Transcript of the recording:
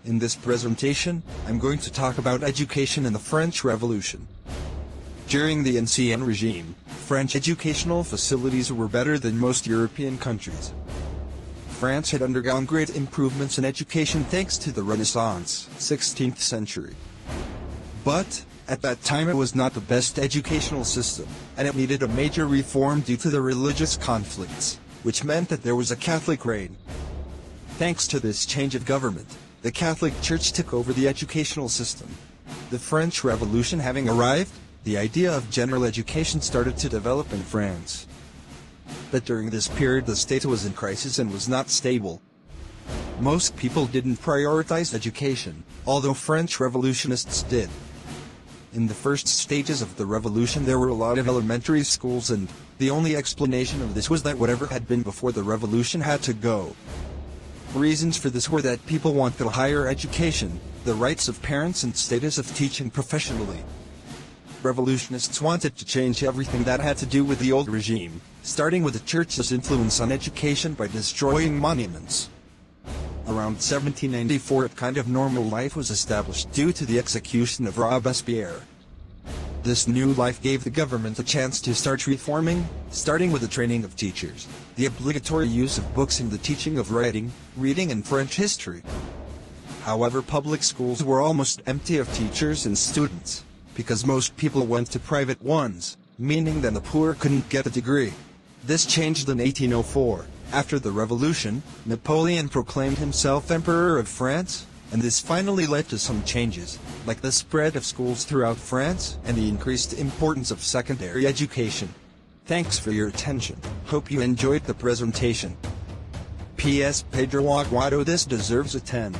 In this presentation, I'm going to talk about education in the French Revolution. During the Ancien regime, French educational facilities were better than most European countries. France had undergone great improvements in education thanks to the Renaissance, 16th century. But, at that time it was not the best educational system, and it needed a major reform due to the religious conflicts, which meant that there was a Catholic reign. Thanks to this change of government, the Catholic Church took over the educational system. The French Revolution having arrived, the idea of general education started to develop in France. But during this period the state was in crisis and was not stable. Most people didn't prioritize education, although French revolutionists did. In the first stages of the revolution there were a lot of elementary schools, and the only explanation of this was that whatever had been before the revolution had to go. Reasons for this were that people wanted a higher education, the rights of parents and status of teaching professionally. Revolutionists wanted to change everything that had to do with the old regime, starting with the church's influence on education by destroying monuments. Around 1794 a kind of normal life was established due to the execution of Robespierre. This new life gave the government a chance to start reforming, starting with the training of teachers, the obligatory use of books and the teaching of writing, reading and French history. However, public schools were almost empty of teachers and students, because most people went to private ones, meaning that the poor couldn't get a degree. This changed in 1804. After the revolution, Napoleon proclaimed himself Emperor of France, and this finally led to some changes, like the spread of schools throughout France and the increased importance of secondary education. Thanks for your attention. Hope you enjoyed the presentation. P.S. Pedro Aguado, this deserves a 10.